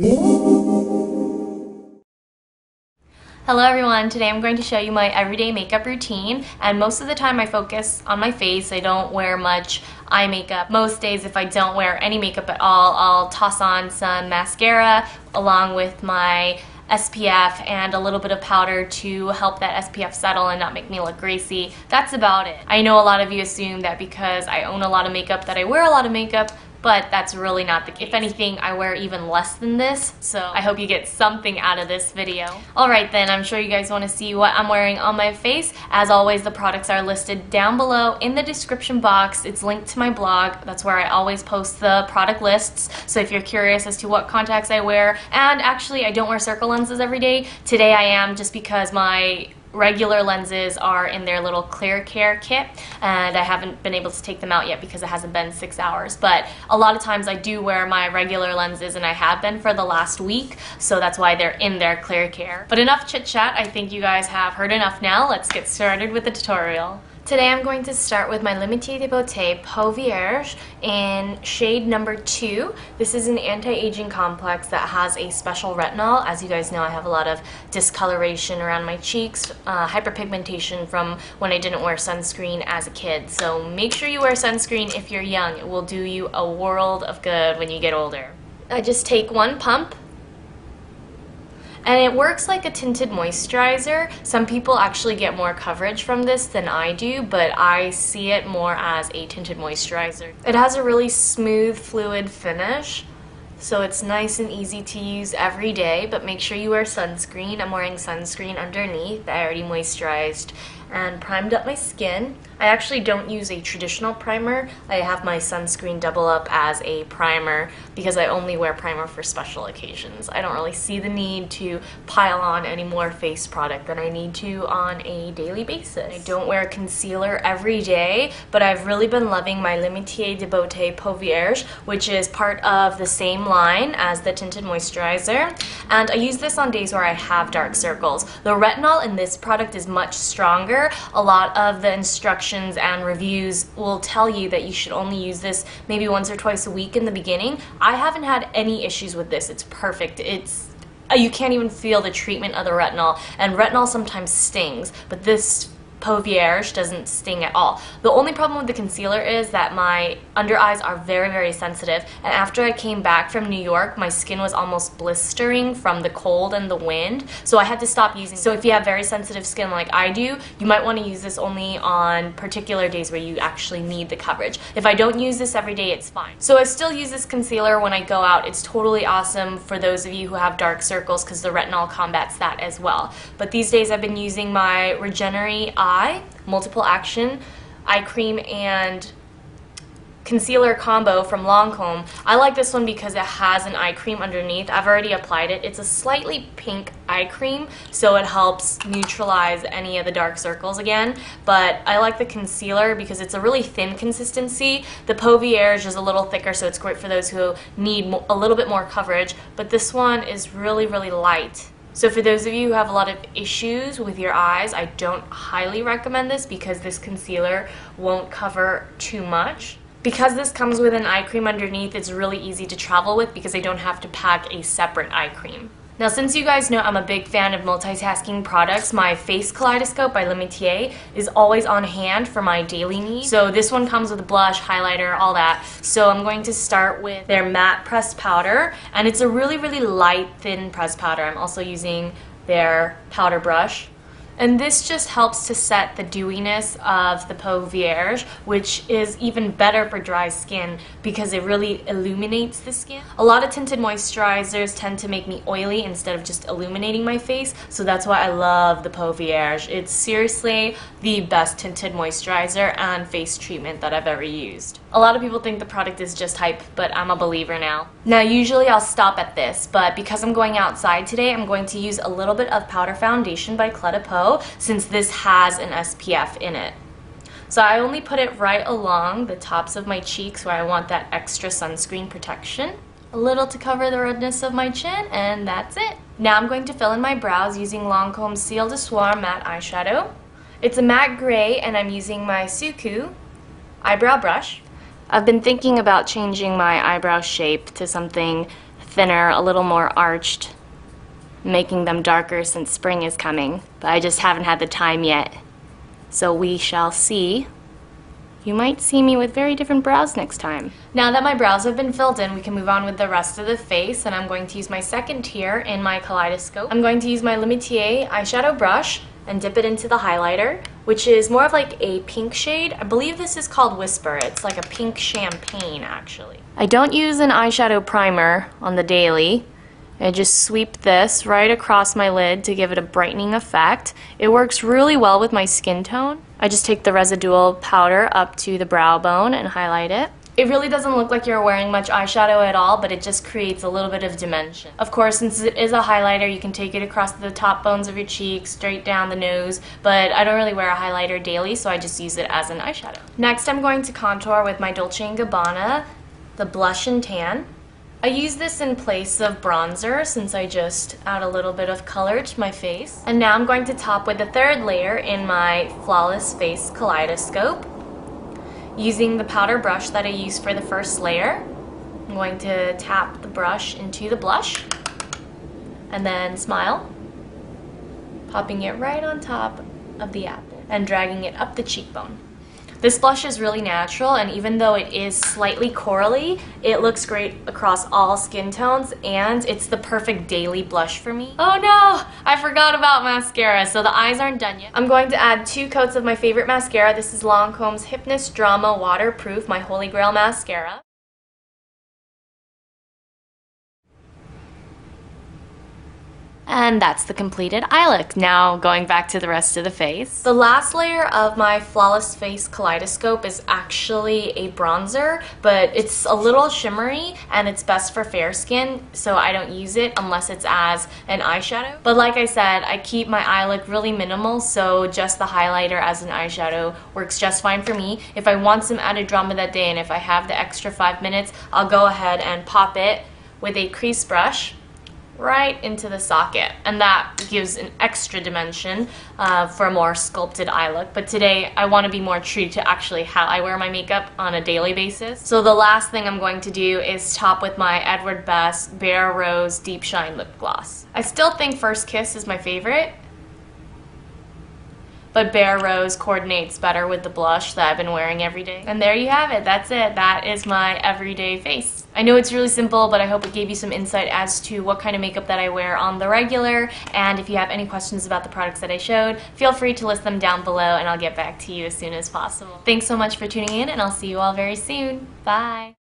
Hello everyone, today I'm going to show you my everyday makeup routine, and most of the time I focus on my face. I don't wear much eye makeup. Most days if I don't wear any makeup at all, I'll toss on some mascara along with my SPF and a little bit of powder to help that SPF settle and not make me look greasy. That's about it. I know a lot of you assume that because I own a lot of makeup that I wear a lot of makeup, but that's really not the case. If anything, I wear even less than this, so I hope you get something out of this video. Alright then, I'm sure you guys want to see what I'm wearing on my face. As always, the products are listed down below in the description box. It's linked to my blog. That's where I always post the product lists, so if you're curious as to what contacts I wear, and actually I don't wear circle lenses every day. Today I am, just because my regular lenses are in their little clear care kit and I haven't been able to take them out yet because it hasn't been 6 hours, but a lot of times I do wear my regular lenses and I have been for the last week, so that's why they're in their clear care. But enough chit chat, I think you guys have heard enough now. Let's get started with the tutorial. Today I'm going to start with my Limited de Beauté Peau Vierge in shade number 2. This is an anti-aging complex that has a special retinol. As you guys know, I have a lot of discoloration around my cheeks, hyperpigmentation from when I didn't wear sunscreen as a kid. So make sure you wear sunscreen if you're young. It will do you a world of good when you get older. I just take one pump, and it works like a tinted moisturizer. Some people actually get more coverage from this than I do, but I see it more as a tinted moisturizer. It has a really smooth, fluid finish, so it's nice and easy to use every day, but make sure you wear sunscreen. I'm wearing sunscreen underneath. I already moisturized and primed up my skin. I actually don't use a traditional primer. I have my sunscreen double up as a primer because I only wear primer for special occasions. I don't really see the need to pile on any more face product than I need to on a daily basis. I don't wear concealer every day, but I've really been loving my Limited de Beauté Peau Vierge, which is part of the same line as the tinted moisturizer, and I use this on days where I have dark circles. The retinol in this product is much stronger. A lot of the instructions and reviews will tell you that you should only use this maybe once or twice a week in the beginning. I haven't had any issues with this. It's perfect. You can't even feel the treatment of the retinol, and retinol sometimes stings, but this Peau Vierge doesn't sting at all. The only problem with the concealer is that my under eyes are very, very sensitive, and after I came back from New York, my skin was almost blistering from the cold and the wind, so I had to stop using it. So if you have very sensitive skin like I do, you might want to use this only on particular days where you actually need the coverage. If I don't use this every day, it's fine. So I still use this concealer when I go out. It's totally awesome for those of you who have dark circles because the retinol combats that as well. But these days I've been using my Regenery Multiple Action Eye Cream and Concealer combo from Lancome. I like this one because it has an eye cream underneath. I've already applied it. It's a slightly pink eye cream, so it helps neutralize any of the dark circles again. But I like the concealer because it's a really thin consistency. The Peau Vierge is a little thicker, so it's great for those who need a little bit more coverage. But this one is really, really light. So for those of you who have a lot of issues with your eyes, I don't highly recommend this because this concealer won't cover too much. Because this comes with an eye cream underneath, it's really easy to travel with because I don't have to pack a separate eye cream. Now, since you guys know I'm a big fan of multitasking products, my Face Kaleidoscope by Limitier is always on hand for my daily needs. So this one comes with a blush, highlighter, all that. So I'm going to start with their matte pressed powder, and it's a really, really light, thin pressed powder. I'm also using their powder brush. And this just helps to set the dewiness of the Peau Vierge, which is even better for dry skin because it really illuminates the skin. A lot of tinted moisturizers tend to make me oily instead of just illuminating my face, so that's why I love the Peau Vierge. It's seriously the best tinted moisturizer and face treatment that I've ever used. A lot of people think the product is just hype, but I'm a believer now. Now, usually I'll stop at this, but because I'm going outside today, I'm going to use a little bit of powder foundation by Clé de Peau, since this has an SPF in it. So I only put it right along the tops of my cheeks where I want that extra sunscreen protection. A little to cover the redness of my chin, and that's it. Now I'm going to fill in my brows using Lancome's Ciel de Soir matte eyeshadow. It's a matte gray, and I'm using my Suku eyebrow brush. I've been thinking about changing my eyebrow shape to something thinner, a little more arched, making them darker since spring is coming, but I just haven't had the time yet. So we shall see. You might see me with very different brows next time. Now that my brows have been filled in, we can move on with the rest of the face, and I'm going to use my second tier in my Kaleidoscope. I'm going to use my Limitier eyeshadow brush and dip it into the highlighter, which is more of like a pink shade. I believe this is called Whisper. It's like a pink champagne, actually. I don't use an eyeshadow primer on the daily. I just sweep this right across my lid to give it a brightening effect. It works really well with my skin tone. I just take the residual powder up to the brow bone and highlight it. It really doesn't look like you're wearing much eyeshadow at all, but it just creates a little bit of dimension. Of course, since it is a highlighter, you can take it across the top bones of your cheeks, straight down the nose, but I don't really wear a highlighter daily, so I just use it as an eyeshadow. Next, I'm going to contour with my Dolce & Gabbana, the Blush and Tan. I use this in place of bronzer since I just add a little bit of color to my face. And now I'm going to top with the third layer in my Flawless Face Kaleidoscope. Using the powder brush that I used for the first layer, I'm going to tap the brush into the blush and then smile, popping it right on top of the apple and dragging it up the cheekbone. This blush is really natural, and even though it is slightly corally, it looks great across all skin tones, and it's the perfect daily blush for me. Oh no! I forgot about mascara, so the eyes aren't done yet. I'm going to add 2 coats of my favorite mascara. This is Lancome's Hypnous Drama Waterproof, my Holy Grail mascara. And that's the completed eye look. Now going back to the rest of the face. The last layer of my Flawless Face Kaleidoscope is actually a bronzer, but it's a little shimmery and it's best for fair skin, so I don't use it unless it's as an eyeshadow. But like I said, I keep my eye look really minimal, so just the highlighter as an eyeshadow works just fine for me. If I want some added drama that day and if I have the extra 5 minutes, I'll go ahead and pop it with a crease brush right into the socket, and that gives an extra dimension for a more sculpted eye look. But today I want to be more true to actually how I wear my makeup on a daily basis. So the last thing I'm going to do is top with my Edward Best Bare Rose Deep Shine Lip Gloss. I still think First Kiss is my favorite, but Bare Rose coordinates better with the blush that I've been wearing every day. And there you have it. That's it. That is my everyday face. I know it's really simple, but I hope it gave you some insight as to what kind of makeup that I wear on the regular. And if you have any questions about the products that I showed, feel free to list them down below and I'll get back to you as soon as possible. Thanks so much for tuning in, and I'll see you all very soon. Bye!